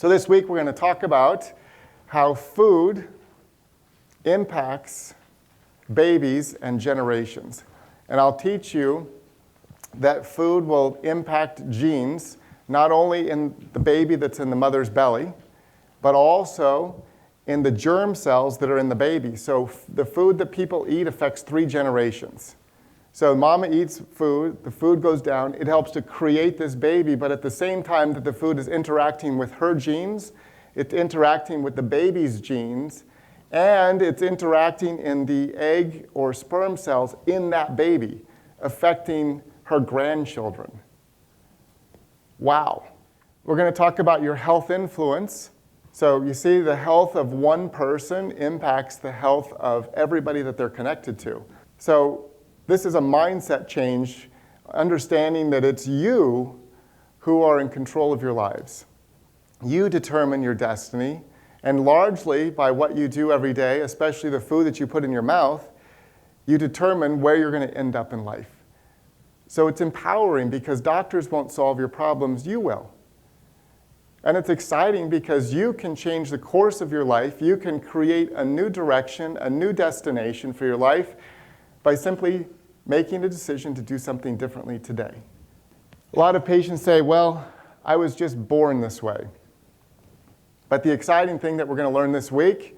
So this week we're going to talk about how food impacts babies and generations. And I'll teach you that food will impact genes, not only in the baby that's in the mother's belly, but also in the germ cells that are in the baby. So the food that people eat affects 3 generations. So mama eats food, the food goes down, it helps to create this baby, but at the same time that the food is interacting with her genes, it's interacting with the baby's genes, and it's interacting in the egg or sperm cells in that baby, affecting her grandchildren. Wow. We're going to talk about your health influence. So you see, the health of one person impacts the health of everybody that they're connected to. So this is a mindset change, understanding that it's you who are in control of your lives. You determine your destiny, and largely by what you do every day, especially the food that you put in your mouth, you determine where you're going to end up in life. So it's empowering because doctors won't solve your problems, you will. And it's exciting because you can change the course of your life. You can create a new direction, a new destination for your life by simply making a decision to do something differently today. A lot of patients say, well, I was just born this way. But the exciting thing that we're going to learn this week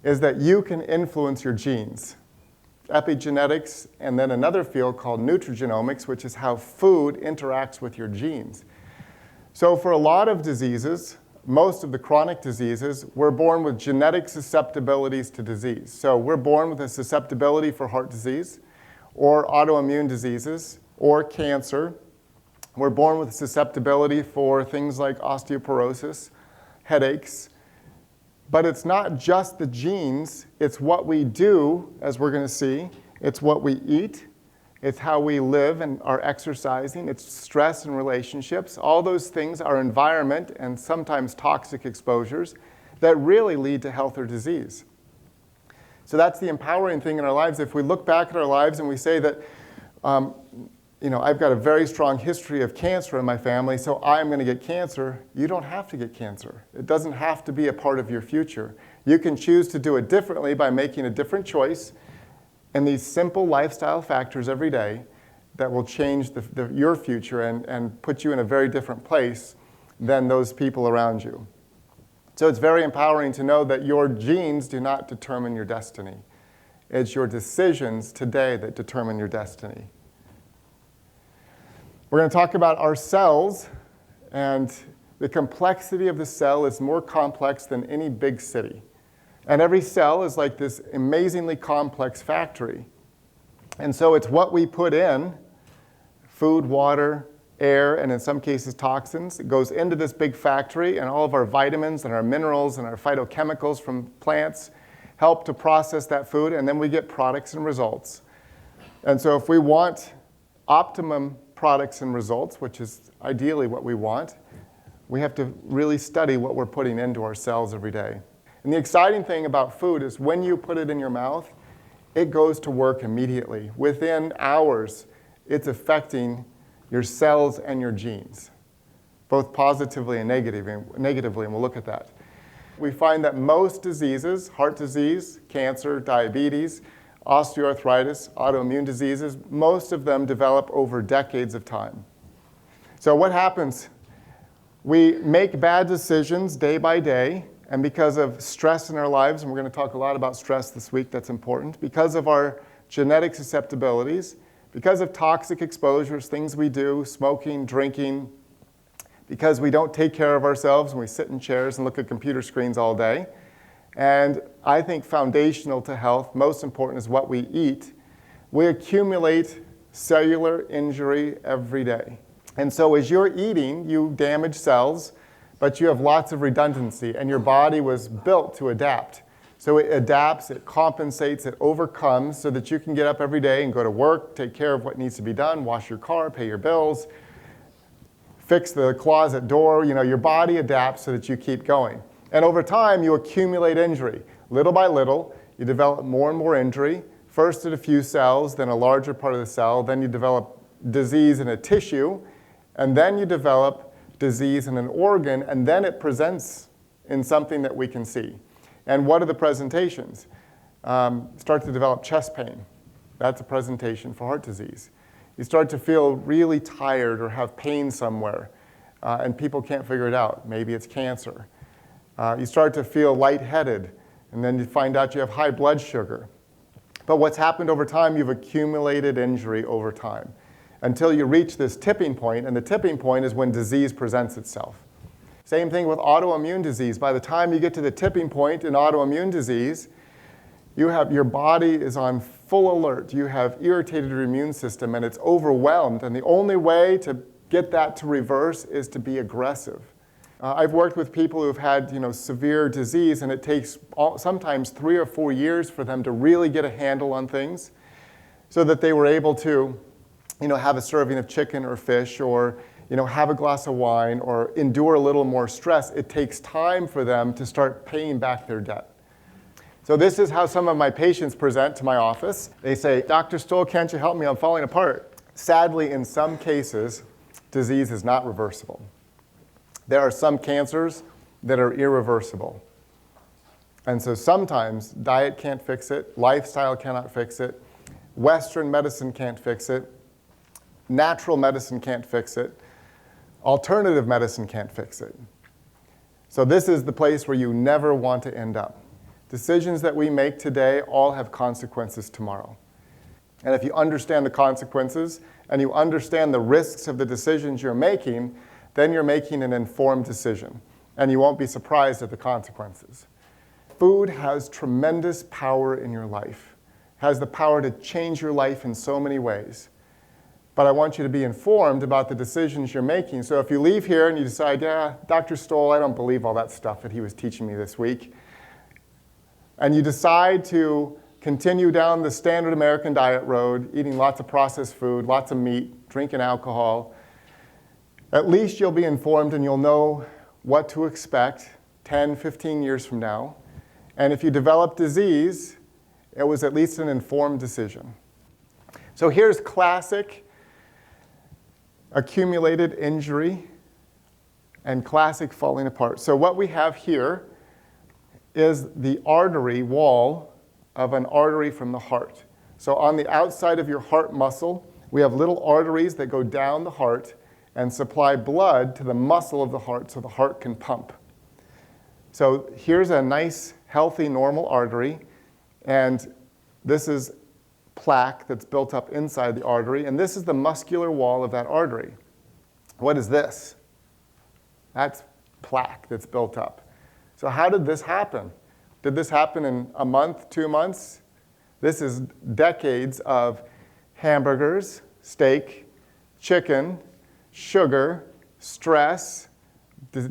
is that you can influence your genes. Epigenetics, and then another field called nutrigenomics, which is how food interacts with your genes. So for a lot of diseases, most of the chronic diseases, we're born with genetic susceptibilities to disease. So we're born with a susceptibility for heart disease, or autoimmune diseases, or cancer. We're born with a susceptibility for things like osteoporosis, headaches. But it's not just the genes, it's what we do, as we're going to see. It's what we eat. It's how we live and are exercising. It's stress and relationships. All those things are environment and sometimes toxic exposures that really lead to health or disease. So that's the empowering thing in our lives. If we look back at our lives and we say that, I've got a very strong history of cancer in my family, so I'm going to get cancer. You don't have to get cancer. It doesn't have to be a part of your future. You can choose to do it differently by making a different choice and these simple lifestyle factors every day that will change your future and put you in a very different place than those people around you. So it's very empowering to know that your genes do not determine your destiny. It's your decisions today that determine your destiny. We're going to talk about our cells, and the complexity of the cell is more complex than any big city. And every cell is like this amazingly complex factory. And so it's what we put in, food, water, air, and in some cases toxins. It goes into this big factory, and all of our vitamins and our minerals and our phytochemicals from plants help to process that food, and then we get products and results. And so if we want optimum products and results, which is ideally what we want, we have to really study what we're putting into our cells every day. And the exciting thing about food is when you put it in your mouth, it goes to work immediately. Within hours, it's affecting your cells and your genes, both positively and negatively, and we'll look at that. We find that most diseases, heart disease, cancer, diabetes, osteoarthritis, autoimmune diseases, most of them develop over decades of time. So what happens? We make bad decisions day by day, and because of stress in our lives, and we're going to talk a lot about stress this week, that's important, because of our genetic susceptibilities, because of toxic exposures, things we do, smoking, drinking, because we don't take care of ourselves and we sit in chairs and look at computer screens all day. And I think foundational to health, most important, is what we eat. We accumulate cellular injury every day. And so as you're eating, you damage cells, but you have lots of redundancy, and your body was built to adapt. So it adapts, it compensates, it overcomes so that you can get up every day and go to work, take care of what needs to be done, wash your car, pay your bills, fix the closet door. Your body adapts so that you keep going. And over time, you accumulate injury. Little by little, you develop more and more injury, first at a few cells, then a larger part of the cell, then you develop disease in a tissue, and then you develop disease in an organ, and then it presents in something that we can see. And what are the presentations? Start to develop chest pain. That's a presentation for heart disease. You start to feel really tired or have pain somewhere, and people can't figure it out. Maybe it's cancer. You start to feel lightheaded, and then you find out you have high blood sugar. But what's happened over time, you've accumulated injury over time until you reach this tipping point, and the tipping point is when disease presents itself. Same thing with autoimmune disease. By the time you get to the tipping point in autoimmune disease, your body is on full alert. You have irritated your immune system, and it's overwhelmed, and the only way to get that to reverse is to be aggressive. I've worked with people who've had severe disease, and it takes sometimes 3 or 4 years for them to really get a handle on things so that they were able to have a serving of chicken or fish, or have a glass of wine, or endure a little more stress. It takes time for them to start paying back their debt. So this is how some of my patients present to my office. They say, "Dr. Stoll, can't you help me? I'm falling apart." Sadly, in some cases, disease is not reversible. There are some cancers that are irreversible. And so sometimes diet can't fix it, lifestyle cannot fix it, Western medicine can't fix it, natural medicine can't fix it, alternative medicine can't fix it. So this is the place where you never want to end up. Decisions that we make today all have consequences tomorrow. And if you understand the consequences and you understand the risks of the decisions you're making, then you're making an informed decision, and you won't be surprised at the consequences. Food has tremendous power in your life. It has the power to change your life in so many ways. But I want you to be informed about the decisions you're making. So if you leave here and you decide, "Yeah, Dr. Stoll, I don't believe all that stuff that he was teaching me this week," and you decide to continue down the standard American diet road, eating lots of processed food, lots of meat, drinking alcohol, at least you'll be informed and you'll know what to expect 10, 15 years from now. And if you develop disease, it was at least an informed decision. So here's classic accumulated injury and classic falling apart. So what we have here is the artery wall of an artery from the heart. So on the outside of your heart muscle, we have little arteries that go down the heart and supply blood to the muscle of the heart so the heart can pump. So here's a nice, healthy, normal artery, and this is plaque that's built up inside the artery, and this is the muscular wall of that artery. What is this? That's plaque that's built up. So how did this happen? Did this happen in a month, 2 months? This is decades of hamburgers, steak, chicken, sugar, stress,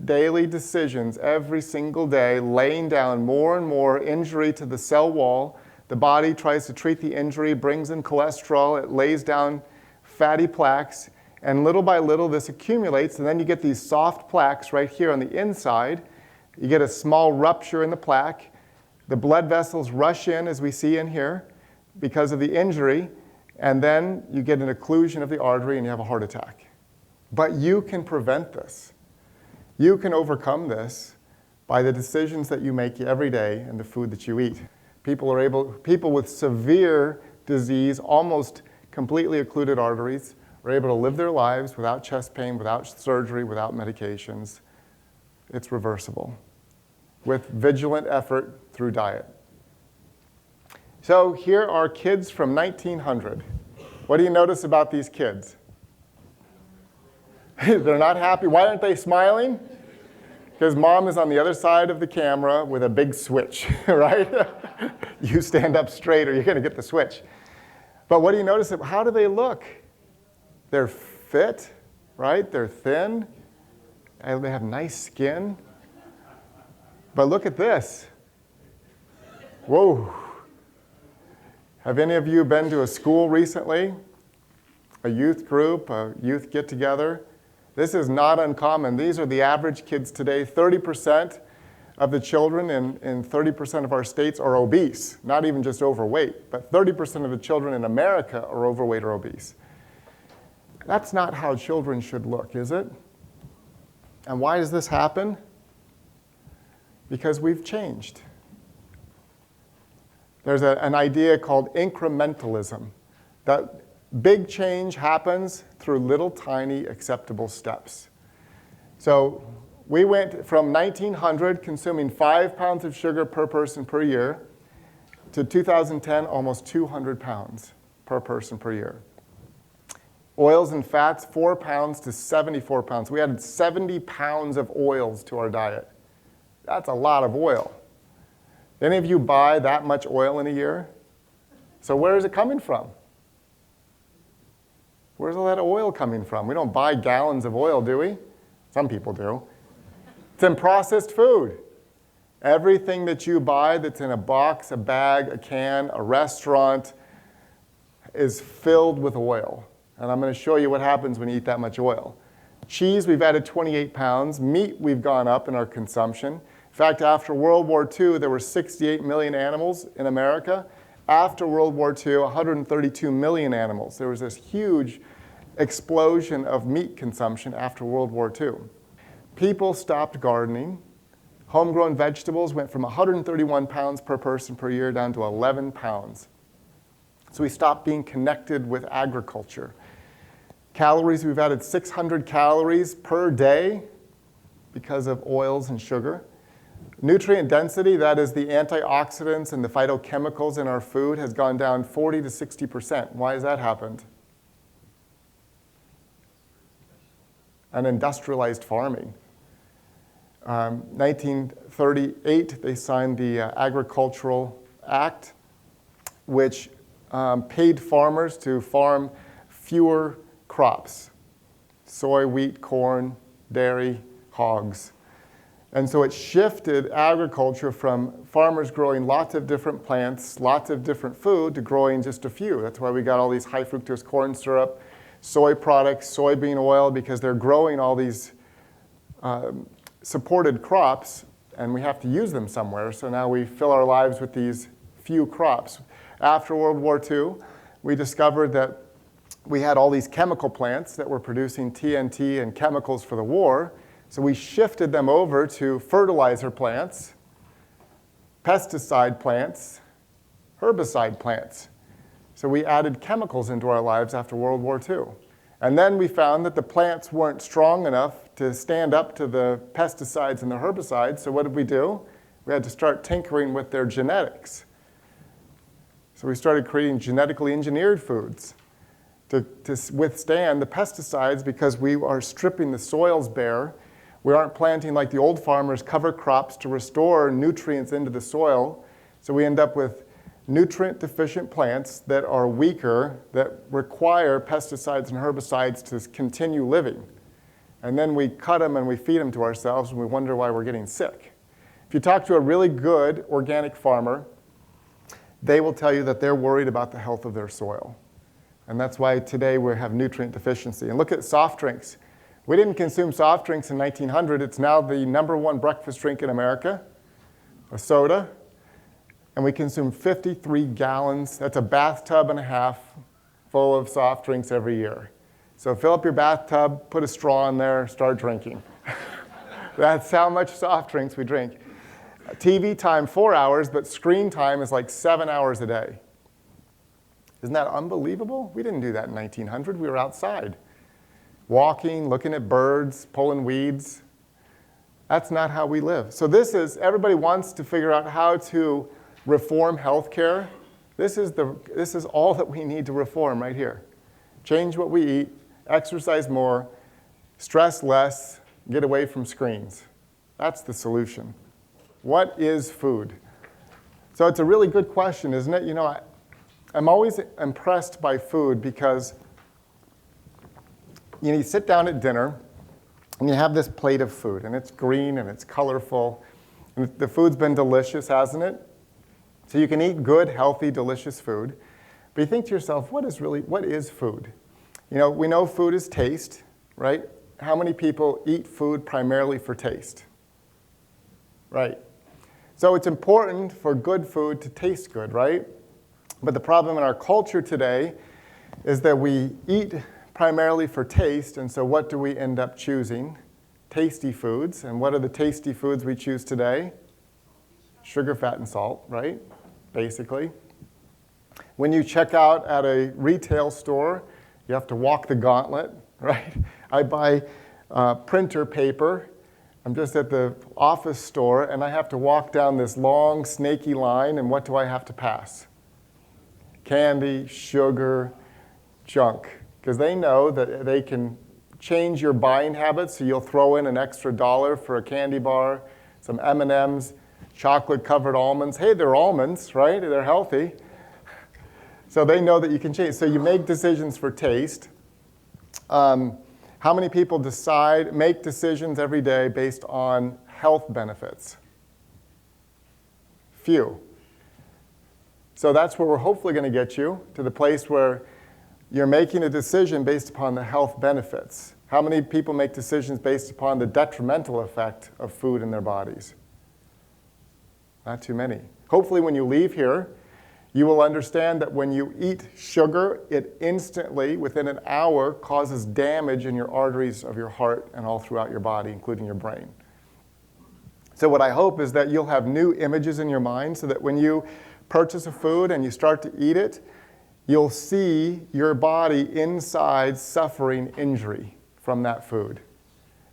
daily decisions every single day, laying down more and more injury to the cell wall. The body tries to treat the injury, brings in cholesterol, it lays down fatty plaques, and little by little this accumulates, and then you get these soft plaques right here on the inside. You get a small rupture in the plaque. The blood vessels rush in, as we see in here, because of the injury, and then you get an occlusion of the artery and you have a heart attack. But you can prevent this. You can overcome this by the decisions that you make every day and the food that you eat. People with severe disease, almost completely occluded arteries, are able to live their lives without chest pain, without surgery, without medications. It's reversible with vigilant effort through diet. So here are kids from 1900. What do you notice about these kids? They're not happy. Why aren't they smiling? Because mom is on the other side of the camera with a big switch, right? You stand up straight or you're going to get the switch. But what do you notice? How do they look? They're fit, right? They're thin. And they have nice skin. But look at this. Whoa. Have any of you been to a school recently? A youth group, a youth get-together? This is not uncommon. These are the average kids today. 30% of the children in 30% of our states are obese, not even just overweight, but 30% of the children in America are overweight or obese. That's not how children should look, is it? And why does this happen? Because we've changed. There's an idea called incrementalism, that big change happens through little tiny acceptable steps. So we went from 1900 consuming 5 pounds of sugar per person per year to 2010 almost 200 pounds per person per year. Oils and fats, 4 pounds to 74 pounds. We added 70 pounds of oils to our diet. That's a lot of oil. Any of you buy that much oil in a year? So where is it coming from? Where's all that oil coming from? We don't buy gallons of oil, do we? Some people do. It's in processed food. Everything that you buy that's in a box, a bag, a can, a restaurant is filled with oil. And I'm going to show you what happens when you eat that much oil. Cheese, we've added 28 pounds. Meat, we've gone up in our consumption. In fact, after World War II, there were 68 million animals in America. After World War II, 132 million animals. There was this huge explosion of meat consumption after World War II. People stopped gardening. Homegrown vegetables went from 131 pounds per person per year down to 11 pounds. So we stopped being connected with agriculture. Calories, we've added 600 calories per day because of oils and sugar. Nutrient density, that is the antioxidants and the phytochemicals in our food, has gone down 40 to 60%. Why has that happened? And industrialized farming. 1938, they signed the Agricultural Act, which paid farmers to farm fewer crops: soy, wheat, corn, dairy, hogs. And so it shifted agriculture from farmers growing lots of different plants, lots of different food, to growing just a few. That's why we got all these high fructose corn syrup, soy products, soybean oil, because they're growing all these supported crops, and we have to use them somewhere. So now we fill our lives with these few crops. After World War II, we discovered that we had all these chemical plants that were producing TNT and chemicals for the war. So we shifted them over to fertilizer plants, pesticide plants, herbicide plants. So we added chemicals into our lives after World War II. And then we found that the plants weren't strong enough to stand up to the pesticides and the herbicides. So what did we do? We had to start tinkering with their genetics. So we started creating genetically engineered foods to withstand the pesticides, because we are stripping the soils bare. We aren't planting like the old farmers, cover crops to restore nutrients into the soil. So we end up with nutrient-deficient plants that are weaker, that require pesticides and herbicides to continue living. And then we cut them and we feed them to ourselves, and we wonder why we're getting sick. If you talk to a really good organic farmer, they will tell you that they're worried about the health of their soil. And that's why today we have nutrient deficiency. And look at soft drinks. We didn't consume soft drinks in 1900. It's now the #1 breakfast drink in America, a soda. And we consume 53 gallons. That's a bathtub and a half full of soft drinks every year. So fill up your bathtub, put a straw in there, start drinking. That's how much soft drinks we drink. TV time, 4 hours, but screen time is like 7 hours a day. Isn't that unbelievable? We didn't do that in 1900. We were outside, walking, looking at birds, pulling weeds. That's not how we live. So everybody wants to figure out how to reform healthcare. This is all that we need to reform right here. Change what we eat, exercise more, stress less, get away from screens. That's the solution. What is food? So it's a really good question, isn't it? You know, I'm always impressed by food because you sit down at dinner and you have this plate of food, and it's green and it's colorful, and the food's been delicious, hasn't it? So you can eat good, healthy, delicious food. But you think to yourself, what is food? You know, we know food is taste, right? How many people eat food primarily for taste? Right. So it's important for good food to taste good, right? But the problem in our culture today is that we eat primarily for taste, and so what do we end up choosing? tasty foods. And what are the tasty foods we choose today? Sugar, fat, and salt, right? Basically. When you check out at a retail store, you have to walk the gauntlet, right? I buy printer paper. I'm just at the office store, and I have to walk down this long, snaky line, and what do I have to pass? Candy, sugar, junk. Because they know that they can change your buying habits, so you'll throw in an extra $1 for a candy bar, some M&Ms, chocolate-covered almonds. Hey, they're almonds, right? They're healthy. So they know that you can change. So you make decisions for taste. How many people make decisions every day based on health benefits? Few. So that's where we're hopefully going to get you, to the place where you're making a decision based upon the health benefits. How many people make decisions based upon the detrimental effect of food in their bodies? Not too many. Hopefully when you leave here, you will understand that when you eat sugar, it instantly, within an hour, causes damage in your arteries of your heart and all throughout your body, including your brain. So what I hope is that you'll have new images in your mind so that when you purchase a food and you start to eat it, you'll see your body inside suffering injury from that food.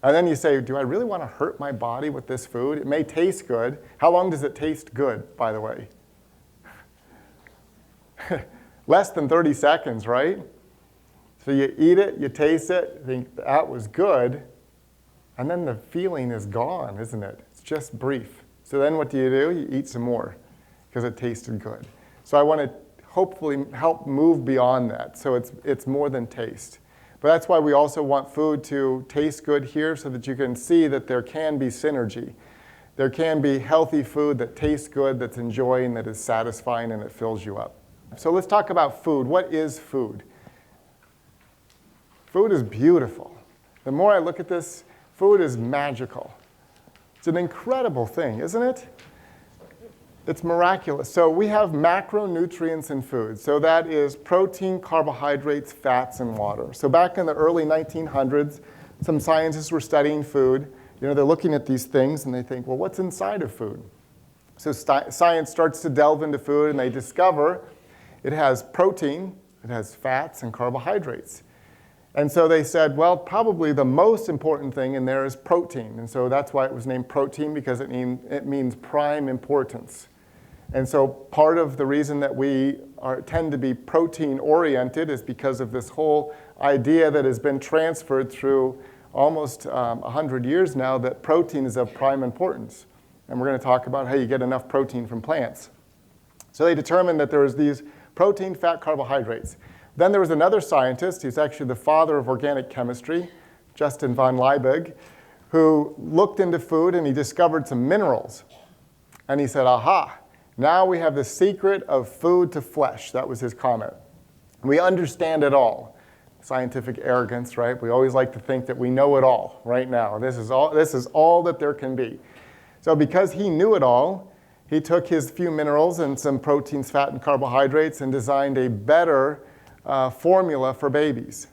And then you say, do I really want to hurt my body with this food? It may taste good. How long does it taste good, by the way? Less than 30 seconds, right? So you eat it, you taste it, think that was good, and then the feeling is gone, isn't it? It's just brief. So then what do? You eat some more because it tasted good. So I want to hopefully help move beyond that. So it's more than taste. But that's why we also want food to taste good here so that you can see that there can be synergy. There can be healthy food that tastes good, that's enjoying, that is satisfying, and it fills you up. So let's talk about food. What is food? Food is beautiful. The more I look at this, food is magical. It's an incredible thing, isn't it? It's miraculous. So we have macronutrients in food. So that is protein, carbohydrates, fats, and water. So back in the early 1900s, some scientists were studying food. They're looking at these things, and they think, well, what's inside of food? So science starts to delve into food, and they discover it has protein, it has fats, and carbohydrates. And so they said, well, probably the most important thing in there is protein. And so that's why it was named protein, because it means prime importance. And so part of the reason that we tend to be protein-oriented is because of this whole idea that has been transferred through almost 100 years now that protein is of prime importance. And we're going to talk about how you get enough protein from plants. So they determined that there was these protein, fat, carbohydrates. Then there was another scientist, he's actually the father of organic chemistry, Justin von Liebig, who looked into food and he discovered some minerals. And he said, aha, now we have the secret of food to flesh. That was his comment. We understand it all. Scientific arrogance, right? We always like to think that we know it all right now. This is all that there can be. So because he knew it all, he took his few minerals and some proteins, fat, and carbohydrates and designed a better formula for babies.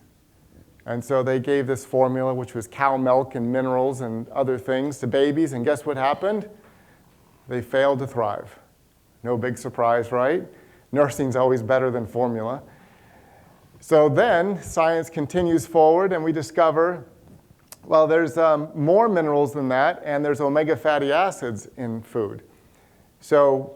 And so they gave this formula, which was cow milk and minerals and other things, to babies. And guess what happened? They failed to thrive. No big surprise, right? Nursing's always better than formula. So then science continues forward, and we discover, well, there's more minerals than that, and there's omega fatty acids in food. So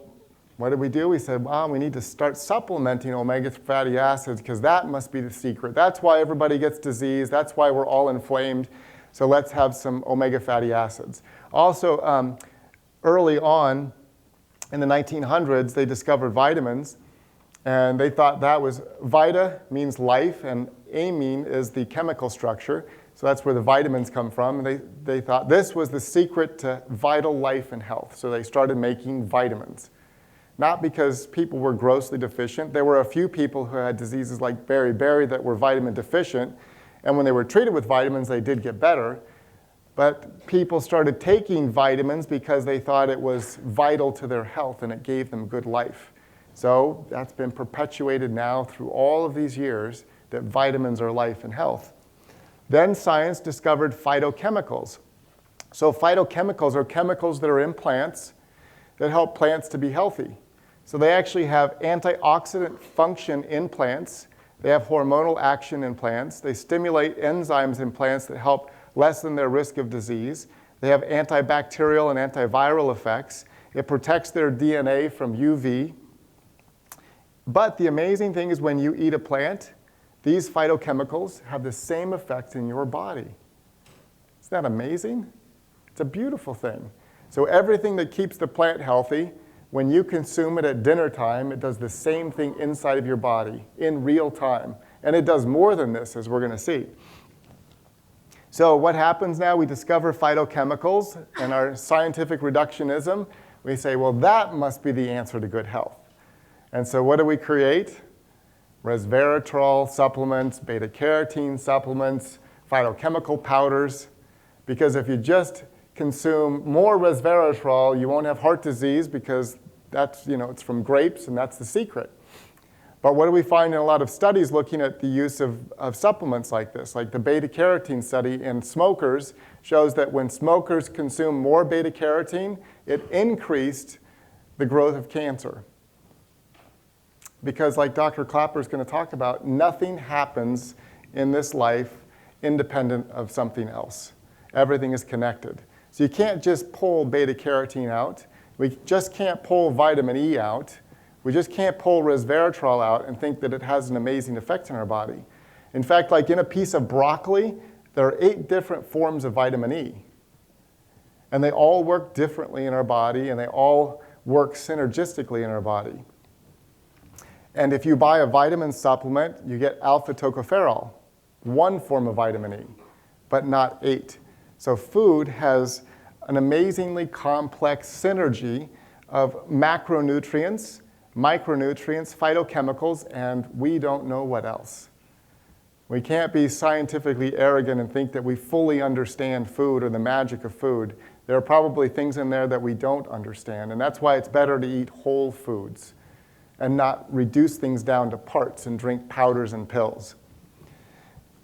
what did we do? We said, well, we need to start supplementing omega fatty acids because that must be the secret. That's why everybody gets disease. That's why we're all inflamed. So let's have some omega fatty acids. Also, early on in the 1900s, they discovered vitamins. And they thought that was, vita means life, and amine is the chemical structure. So that's where the vitamins come from. And they thought this was the secret to vital life and health. So they started making vitamins. Not because people were grossly deficient. There were a few people who had diseases like beriberi that were vitamin deficient. And when they were treated with vitamins, they did get better. But people started taking vitamins because they thought it was vital to their health and it gave them good life. So that's been perpetuated now through all of these years that vitamins are life and health. Then science discovered phytochemicals. So phytochemicals are chemicals that are in plants that help plants to be healthy. So they actually have antioxidant function in plants. They have hormonal action in plants. They stimulate enzymes in plants that help lessen their risk of disease. They have antibacterial and antiviral effects. It protects their DNA from UV. But the amazing thing is when you eat a plant, these phytochemicals have the same effect in your body. Isn't that amazing? It's a beautiful thing. So everything that keeps the plant healthy, when you consume it at dinner time, it does the same thing inside of your body in real time. And it does more than this, as we're going to see. So what happens now? We discover phytochemicals, and our scientific reductionism, we say, well, that must be the answer to good health. And so what do we create? Resveratrol supplements, beta-carotene supplements, phytochemical powders. Because if you just consume more resveratrol, you won't have heart disease because that's, it's from grapes, and that's the secret. But what do we find in a lot of studies looking at the use of supplements like this? Like the beta-carotene study in smokers shows that when smokers consume more beta-carotene, it increased the growth of cancer. Because like Dr. Clapper is going to talk about, nothing happens in this life independent of something else. Everything is connected. So you can't just pull beta-carotene out. We just can't pull vitamin E out. We just can't pull resveratrol out and think that it has an amazing effect on our body. In fact, like in a piece of broccoli, there are 8 different forms of vitamin E. And they all work differently in our body, and they all work synergistically in our body. And if you buy a vitamin supplement, you get alpha tocopherol, 1 form of vitamin E, but not 8. So food has an amazingly complex synergy of macronutrients, micronutrients, phytochemicals, and we don't know what else. We can't be scientifically arrogant and think that we fully understand food or the magic of food. There are probably things in there that we don't understand, and that's why it's better to eat whole foods and not reduce things down to parts and drink powders and pills.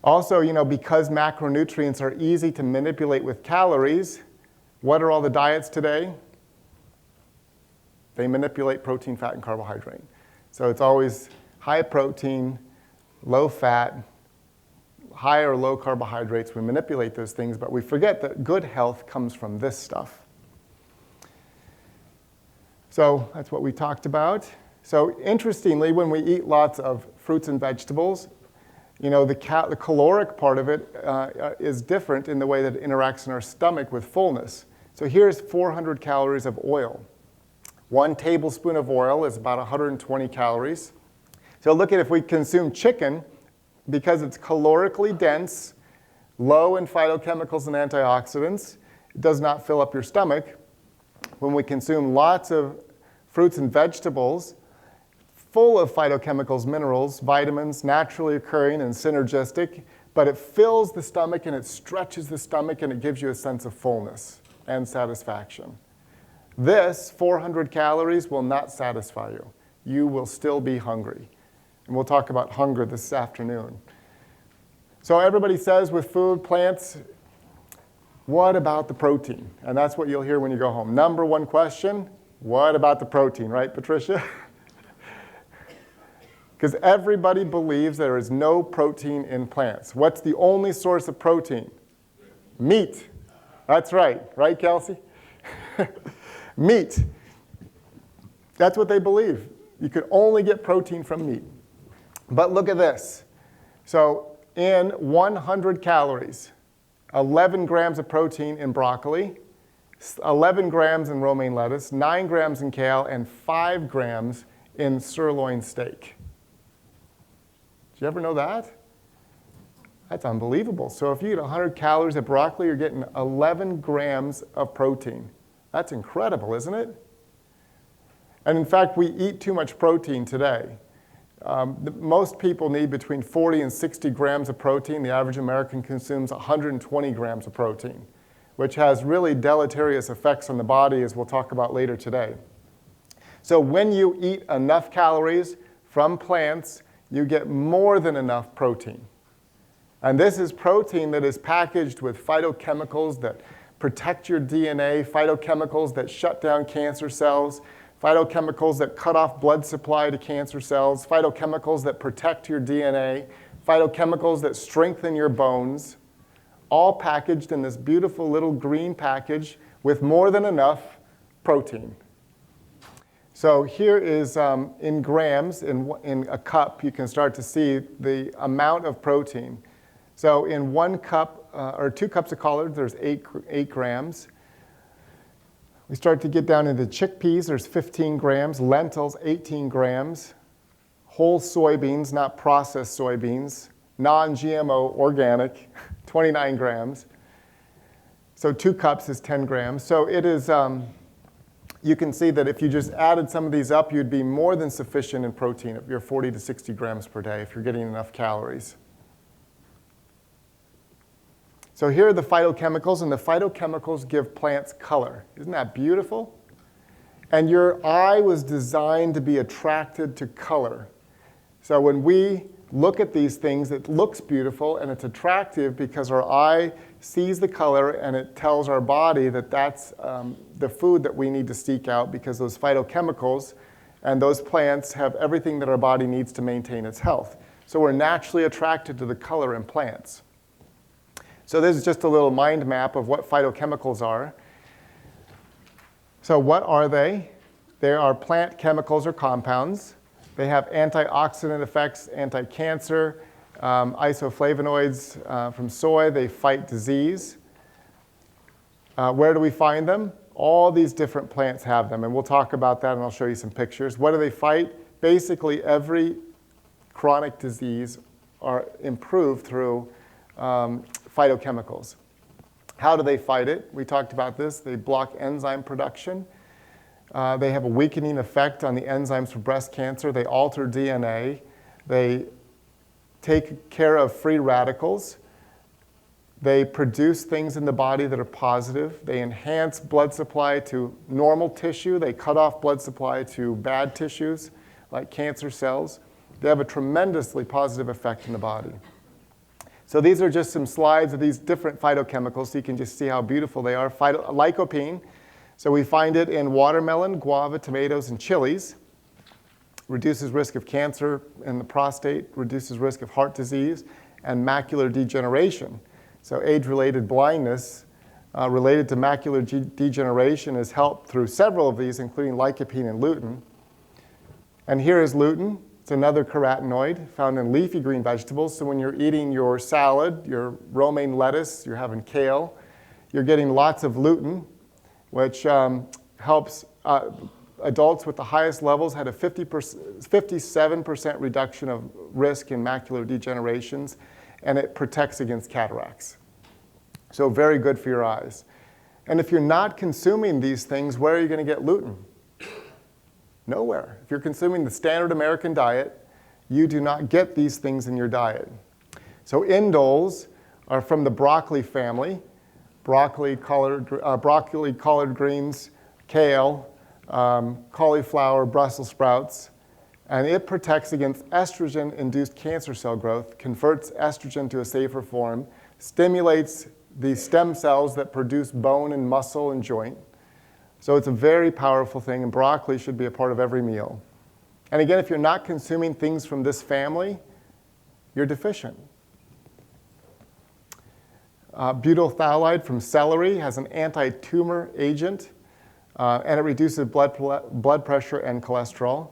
Also, because macronutrients are easy to manipulate with calories, what are all the diets today? They manipulate protein, fat, and carbohydrate. So it's always high protein, low fat, high or low carbohydrates. We manipulate those things, but we forget that good health comes from this stuff. So that's what we talked about. So interestingly, when we eat lots of fruits and vegetables, the caloric part of it is different in the way that it interacts in our stomach with fullness. So here's 400 calories of oil. 1 tablespoon of oil is about 120 calories. So look at if we consume chicken, because it's calorically dense, low in phytochemicals and antioxidants, it does not fill up your stomach. When we consume lots of fruits and vegetables, full of phytochemicals, minerals, vitamins, naturally occurring and synergistic, but it fills the stomach and it stretches the stomach and it gives you a sense of fullness and satisfaction. This 400 calories will not satisfy you. You will still be hungry. And we'll talk about hunger this afternoon. So everybody says with food, plants, what about the protein? And that's what you'll hear when you go home. Number 1 question, what about the protein, right, Patricia? Because everybody believes there is no protein in plants. What's the only source of protein? Meat. That's right. Right, Kelsey? Meat. That's what they believe. You could only get protein from meat. But look at this. So in 100 calories, 11 grams of protein in broccoli, 11 grams in romaine lettuce, 9 grams in kale, and 5 grams in sirloin steak. Did you ever know that? That's unbelievable. So if you eat 100 calories of broccoli, you're getting 11 grams of protein. That's incredible, isn't it? And in fact, we eat too much protein today. Most people need between 40 and 60 grams of protein. The average American consumes 120 grams of protein, which has really deleterious effects on the body, as we'll talk about later today. So when you eat enough calories from plants, you get more than enough protein. And this is protein that is packaged with phytochemicals that protect your DNA, phytochemicals that shut down cancer cells, phytochemicals that cut off blood supply to cancer cells, phytochemicals that protect your DNA, phytochemicals that strengthen your bones, all packaged in this beautiful little green package with more than enough protein. So here is in grams, in a cup, you can start to see the amount of protein. So in 1 cup, or 2 cups of collards, there's 8 grams. We start to get down into chickpeas, there's 15 grams, lentils, 18 grams, whole soybeans, not processed soybeans, non-GMO, organic, 29 grams. So 2 cups is 10 grams. So it is, you can see that if you just added some of these up, you'd be more than sufficient in protein if you're 40 to 60 grams per day, if you're getting enough calories. So here are the phytochemicals, and the phytochemicals give plants color. Isn't that beautiful? And your eye was designed to be attracted to color. So when we look at these things, it looks beautiful and it's attractive because our eye sees the color and it tells our body that that's the food that we need to seek out, because those phytochemicals and those plants have everything that our body needs to maintain its health. So we're naturally attracted to the color in plants. So this is just a little mind map of what phytochemicals are. So what are they? They are plant chemicals or compounds. They have antioxidant effects, anti-cancer, isoflavonoids from soy. They fight disease. Where do we find them? All these different plants have them, and we'll talk about that, and I'll show you some pictures. What do they fight? Basically, every chronic disease are improved through phytochemicals. How do they fight it? We talked about this. They block enzyme production. They have a weakening effect on the enzymes for breast cancer. They alter DNA. They take care of free radicals. They produce things in the body that are positive. They enhance blood supply to normal tissue. They cut off blood supply to bad tissues, like cancer cells. They have a tremendously positive effect in the body. So these are just some slides of these different phytochemicals, so you can just see how beautiful they are. Lycopene, so we find it in watermelon, guava, tomatoes, and chilies. Reduces risk of cancer in the prostate, reduces risk of heart disease, and macular degeneration. So age-related blindness related to macular degeneration is helped through several of these, including lycopene and lutein. And here is lutein. It's another carotenoid found in leafy green vegetables. So when you're eating your salad, your romaine lettuce, you're having kale, you're getting lots of lutein, which helps adults with the highest levels had a 57% reduction of risk in macular degenerations, and it protects against cataracts. So very good for your eyes. And if you're not consuming these things, where are you going to get lutein? Nowhere. If you're consuming the standard American diet, you do not get these things in your diet. So indoles are from the broccoli family, broccoli, collard greens, kale, cauliflower, Brussels sprouts, and it protects against estrogen-induced cancer cell growth, converts estrogen to a safer form, stimulates the stem cells that produce bone and muscle and joint. So it's a very powerful thing, and broccoli should be a part of every meal. And again, if you're not consuming things from this family, you're deficient. Butyl phthalate from celery has an anti-tumor agent, and it reduces blood pressure and cholesterol.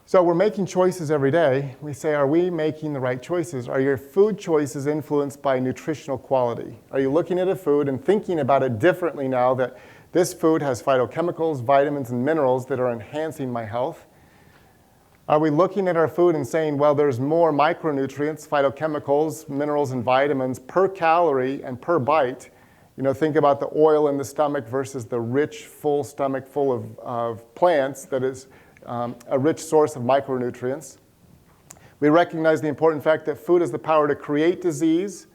So we're making choices every day. We say, are we making the right choices? Are your food choices influenced by nutritional quality? Are you looking at a food and thinking about it differently now that this food has phytochemicals, vitamins, and minerals that are enhancing my health? Are we looking at our food and saying, well, there's more micronutrients, phytochemicals, minerals, and vitamins per calorie and per bite? You know, think about the oil in the stomach versus the rich, full stomach full of plants that is a rich source of micronutrients. We recognize the important fact that food has the power to create disease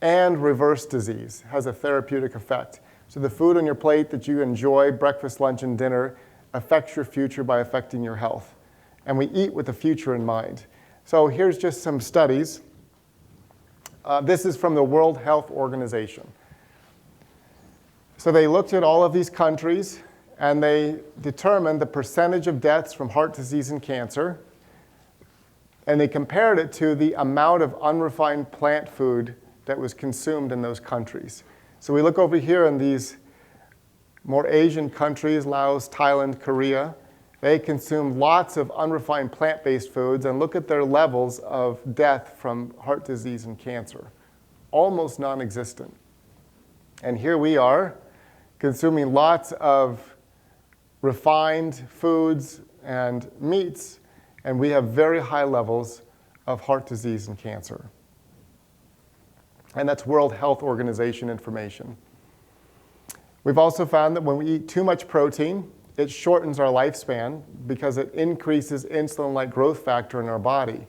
and reverse disease, has a therapeutic effect. So the food on your plate that you enjoy, breakfast, lunch, and dinner, affects your future by affecting your health. And we eat with the future in mind. So here's just some studies. This is from the World Health Organization. So they looked at all of these countries, and they determined the percentage of deaths from heart disease and cancer, and they compared it to the amount of unrefined plant food that was consumed in those countries. So we look over here in these more Asian countries, Laos, Thailand, Korea. They consume lots of unrefined plant-based foods, and look at their levels of death from heart disease and cancer. Almost non-existent. And here we are, consuming lots of refined foods and meats, and we have very high levels of heart disease and cancer. And that's World Health Organization information. We've also found that when we eat too much protein, it shortens our lifespan because it increases insulin-like growth factor in our body.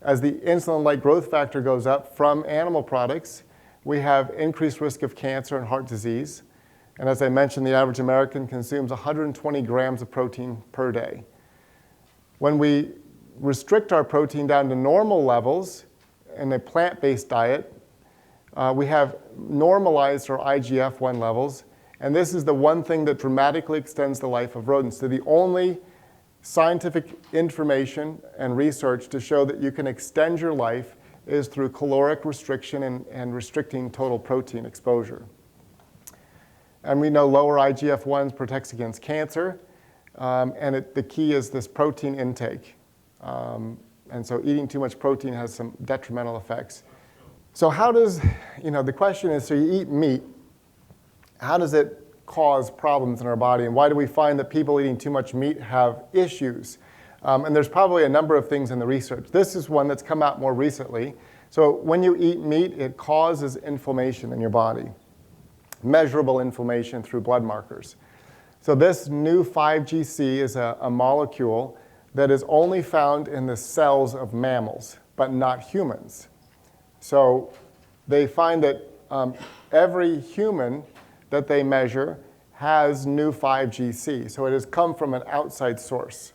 As the insulin-like growth factor goes up from animal products, we have increased risk of cancer and heart disease. And as I mentioned, the average American consumes 120 grams of protein per day. When we restrict our protein down to normal levels in a plant-based diet, we have normalized our IGF-1 levels. And this is the one thing that dramatically extends the life of rodents. So the only scientific information and research to show that you can extend your life is through caloric restriction and restricting total protein exposure. And we know lower IGF-1s protects against cancer. The key is this protein intake. And so eating too much protein has some detrimental effects. So how does, the question is, so you eat meat, how does it cause problems in our body? And why do we find that people eating too much meat have issues? And there's probably a number of things in the research. This is one that's come out more recently. So when you eat meat, it causes inflammation in your body, measurable inflammation through blood markers. So this new 5-GC is a molecule that is only found in the cells of mammals, but not humans. So they find that every human that they measure has new 5-GC. So it has come from an outside source.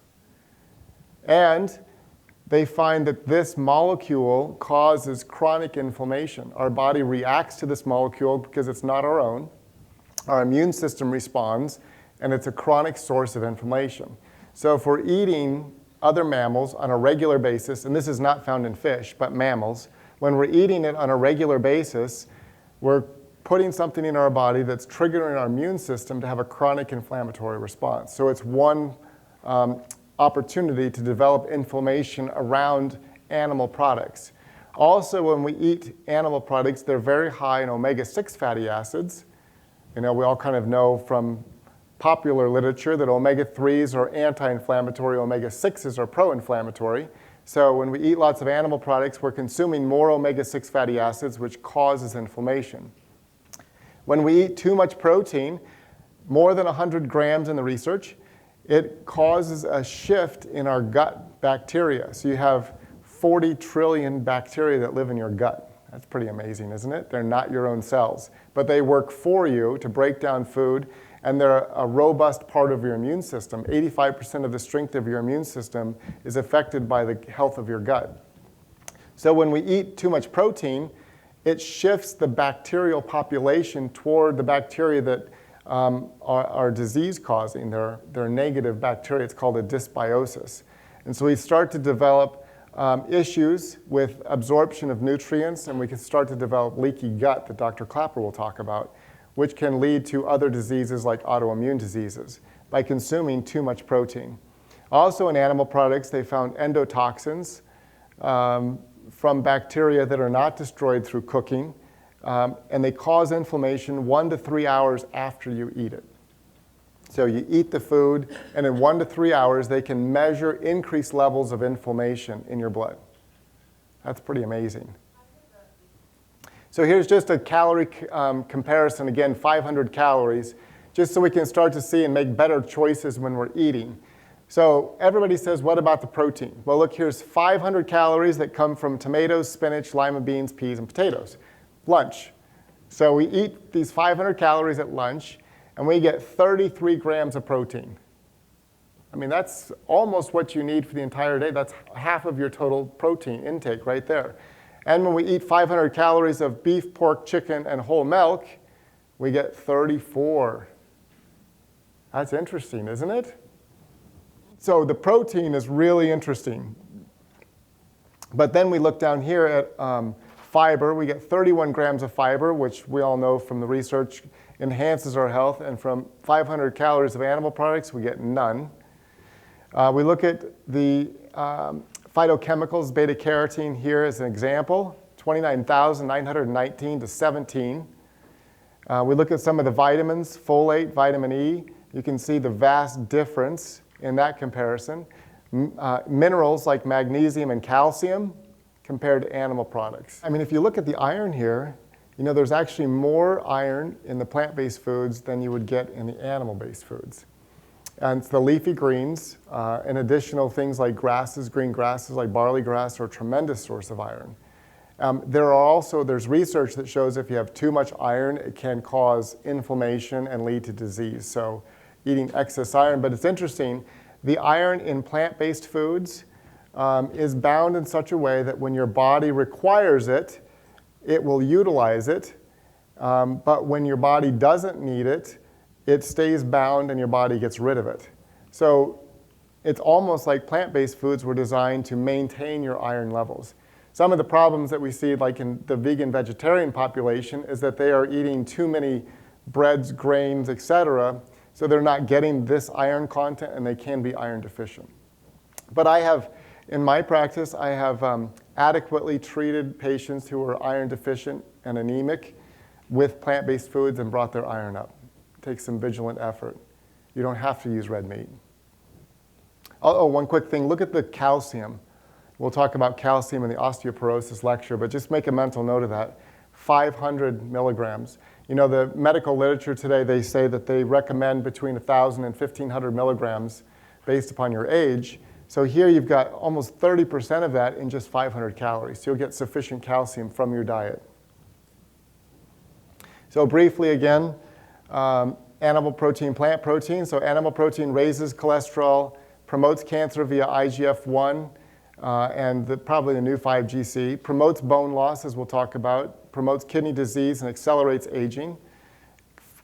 And they find that this molecule causes chronic inflammation. Our body reacts to this molecule because it's not our own. Our immune system responds, and it's a chronic source of inflammation. So if we're eating other mammals on a regular basis, and this is not found in fish, but mammals, when we're eating it on a regular basis, we're putting something in our body that's triggering our immune system to have a chronic inflammatory response. So it's one opportunity to develop inflammation around animal products. Also, when we eat animal products, they're very high in omega-6 fatty acids. We all kind of know from popular literature that omega-3s are anti-inflammatory, omega-6s are pro-inflammatory. So when we eat lots of animal products, we're consuming more omega-6 fatty acids, which causes inflammation. When we eat too much protein, more than 100 grams in the research, it causes a shift in our gut bacteria. So you have 40 trillion bacteria that live in your gut. That's pretty amazing, isn't it? They're not your own cells, but they work for you to break down food, and they're a robust part of your immune system. 85% of the strength of your immune system is affected by the health of your gut. So when we eat too much protein, it shifts the bacterial population toward the bacteria that are disease-causing. They're negative bacteria. It's called a dysbiosis. And so we start to develop issues with absorption of nutrients, and we can start to develop leaky gut that Dr. Clapper will talk about, which can lead to other diseases like autoimmune diseases by consuming too much protein. Also in animal products, they found endotoxins from bacteria that are not destroyed through cooking, and they cause inflammation 1 to 3 hours after you eat it. So you eat the food, and in 1 to 3 hours, they can measure increased levels of inflammation in your blood. That's pretty amazing. So here's just a calorie comparison, again, 500 calories, just so we can start to see and make better choices when we're eating. So everybody says, what about the protein? Well, look, here's 500 calories that come from tomatoes, spinach, lima beans, peas, and potatoes. Lunch. So we eat these 500 calories at lunch, and we get 33 grams of protein. I mean, that's almost what you need for the entire day. That's half of your total protein intake right there. And when we eat 500 calories of beef, pork, chicken, and whole milk, we get 34. That's interesting, isn't it? So the protein is really interesting. But then we look down here at fiber. We get 31 grams of fiber, which we all know from the research enhances our health. And from 500 calories of animal products, we get none. We look at the phytochemicals, beta-carotene here as an example, 29,919 to 17. We look at some of the vitamins, folate, vitamin E. You can see the vast difference in that comparison. Minerals like magnesium and calcium compared to animal products. I mean, if you look at the iron here, you know, there's actually more iron in the plant-based foods than you would get in the animal-based foods. And it's the leafy greens and additional things like grasses, green grasses like barley grass are a tremendous source of iron. There's research that shows if you have too much iron, it can cause inflammation and lead to disease. So eating excess iron, but it's interesting, the iron in plant-based foods is bound in such a way that when your body requires it, it will utilize it. But when your body doesn't need it, it stays bound and your body gets rid of it. So it's almost like plant-based foods were designed to maintain your iron levels. Some of the problems that we see, like in the vegan vegetarian population, is that they are eating too many breads, grains, etc., so they're not getting this iron content and they can be iron deficient. But in my practice, I have adequately treated patients who are iron deficient and anemic with plant-based foods and brought their iron up. It takes some vigilant effort. You don't have to use red meat. Oh, one quick thing, look at the calcium. We'll talk about calcium in the osteoporosis lecture, but just make a mental note of that. 500 milligrams. You know, the medical literature today, they say that they recommend between 1,000 and 1,500 milligrams based upon your age. So here you've got almost 30% of that in just 500 calories. So you'll get sufficient calcium from your diet. So briefly again, animal protein, plant protein. So animal protein raises cholesterol, promotes cancer via IGF-1, and probably the new 5-GC, promotes bone loss, as we'll talk about, promotes kidney disease and accelerates aging,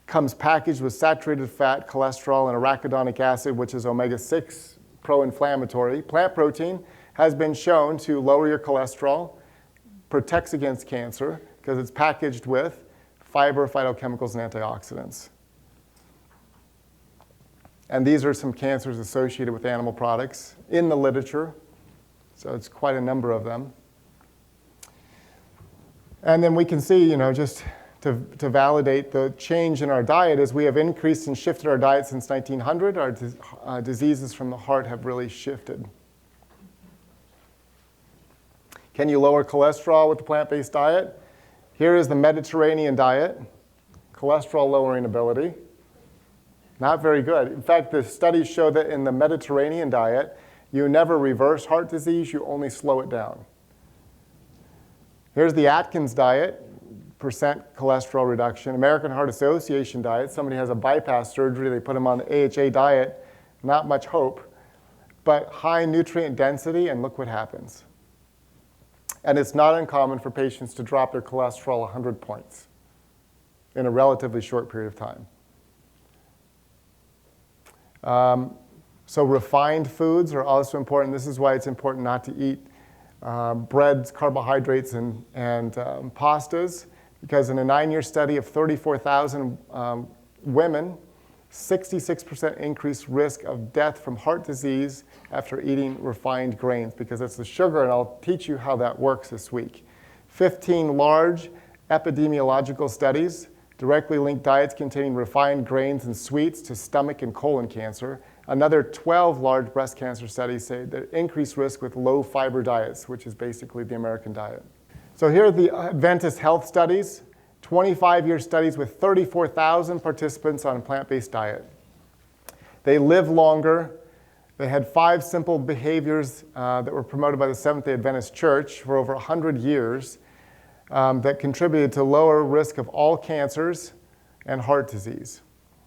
comes packaged with saturated fat, cholesterol, and arachidonic acid, which is omega-6 pro-inflammatory. Plant protein has been shown to lower your cholesterol, protects against cancer, because it's packaged with fiber, phytochemicals, and antioxidants. And these are some cancers associated with animal products in the literature. So it's quite a number of them. And then we can see, you know, just to validate the change in our diet, as we have increased and shifted our diet since 1900, our diseases from the heart have really shifted. Can you lower cholesterol with the plant-based diet? Here is the Mediterranean diet, cholesterol lowering ability. Not very good. In fact, the studies show that in the Mediterranean diet, you never reverse heart disease, you only slow it down. Here's the Atkins diet, percent cholesterol reduction. American Heart Association diet, somebody has a bypass surgery, they put them on the AHA diet, not much hope, but high nutrient density, and look what happens. And it's not uncommon for patients to drop their cholesterol 100 points in a relatively short period of time. So refined foods are also important. This is why it's important not to eat breads, carbohydrates, and pastas, because in a 9-year study of 34,000 women, 66% increased risk of death from heart disease after eating refined grains, because it's the sugar, and I'll teach you how that works this week. 15 large epidemiological studies directly linked diets containing refined grains and sweets to stomach and colon cancer. Another 12 large breast cancer studies say that increased risk with low fiber diets, which is basically the American diet. So here are the Adventist health studies, 25-year studies with 34,000 participants on a plant-based diet. They live longer. They had 5 simple behaviors that were promoted by the Seventh-day Adventist Church for over 100 years that contributed to lower risk of all cancers and heart disease.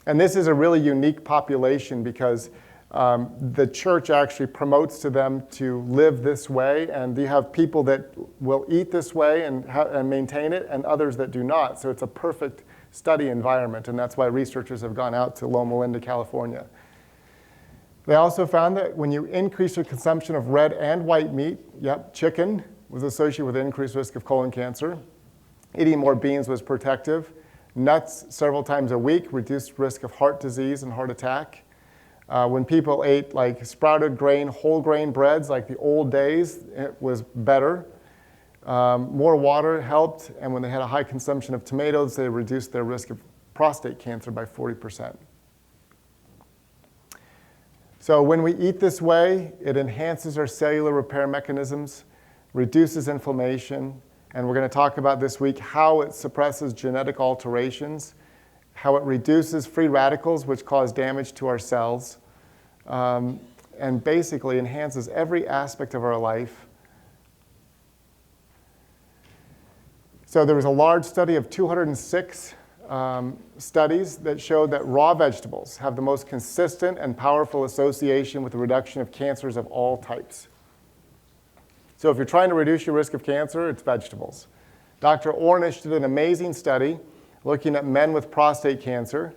And this is a really unique population because The church actually promotes to them to live this way, and you have people that will eat this way and maintain it, and others that do not. So it's a perfect study environment, and that's why researchers have gone out to Loma Linda, California. They also found that when you increase your consumption of red and white meat, chicken was associated with increased risk of colon cancer. Eating more beans was protective. Nuts several times a week reduced risk of heart disease and heart attack. When people ate like sprouted grain, whole grain breads like the old days, it was better. More water helped, and when they had a high consumption of tomatoes, they reduced their risk of prostate cancer by 40%. So when we eat this way, it enhances our cellular repair mechanisms, reduces inflammation, and we're going to talk about this week how it suppresses genetic alterations, how it reduces free radicals, which cause damage to our cells, and basically enhances every aspect of our life. So there was a large study of 206 studies that showed that raw vegetables have the most consistent and powerful association with the reduction of cancers of all types. So if you're trying to reduce your risk of cancer, it's vegetables. Dr. Ornish did an amazing study looking at men with prostate cancer,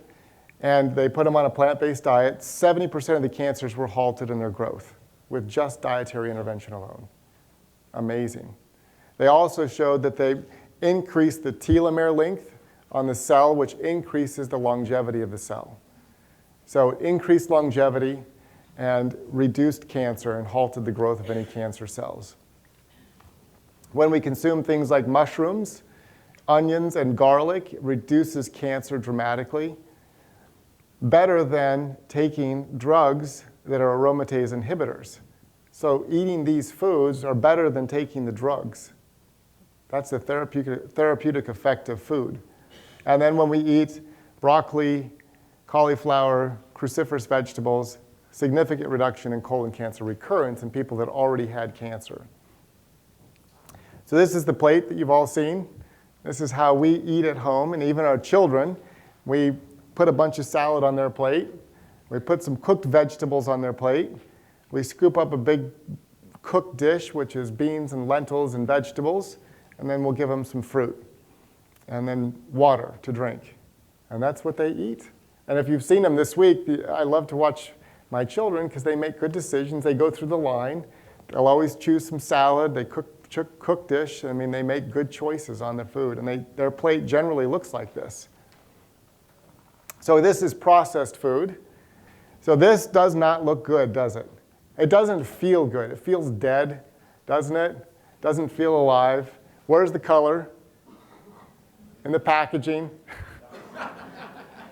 and they put them on a plant-based diet. 70% of the cancers were halted in their growth with just dietary intervention alone. Amazing. They also showed that they increased the telomere length on the cell, which increases the longevity of the cell. So increased longevity and reduced cancer and halted the growth of any cancer cells. When we consume things like mushrooms, onions, and garlic, it reduces cancer dramatically, better than taking drugs that are aromatase inhibitors. So eating these foods are better than taking the drugs. That's the therapeutic effect of food. And then when we eat broccoli, cauliflower, cruciferous vegetables, significant reduction in colon cancer recurrence in people that already had cancer. So this is the plate that you've all seen. This is how we eat at home, and even our children. We put a bunch of salad on their plate. We put some cooked vegetables on their plate. We scoop up a big cooked dish, which is beans and lentils and vegetables, and then we'll give them some fruit, and then water to drink. And that's what they eat. And if you've seen them this week, I love to watch my children because they make good decisions. They go through the line. They'll always choose some salad. They cook dish. I mean, they make good choices on their food, and their plate generally looks like this. So this is processed food. So this does not look good, does it? It doesn't feel good. It feels dead, doesn't it? Doesn't feel alive. Where's the color? In the packaging.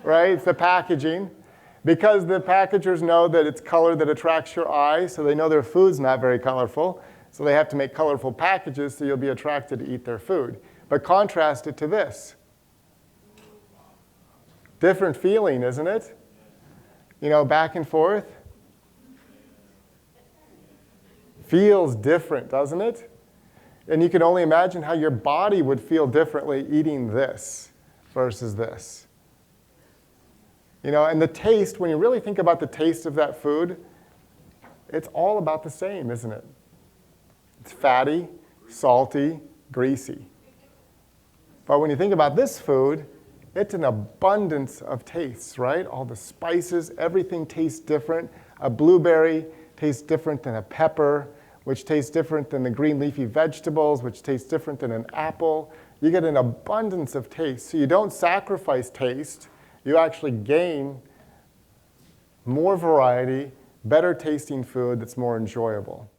Right? It's the packaging. Because the packagers know that it's color that attracts your eye, so they know their food's not very colorful. So they have to make colorful packages so you'll be attracted to eat their food. But contrast it to this. Different feeling, isn't it? You know, back and forth. Feels different, doesn't it? And you can only imagine how your body would feel differently eating this versus this. You know, and the taste, when you really think about the taste of that food, it's all about the same, isn't it? It's fatty, salty, greasy. But when you think about this food, it's an abundance of tastes, right? All the spices, everything tastes different. A blueberry tastes different than a pepper, which tastes different than the green leafy vegetables, which tastes different than an apple. You get an abundance of taste. So you don't sacrifice taste. You actually gain more variety, better tasting food that's more enjoyable.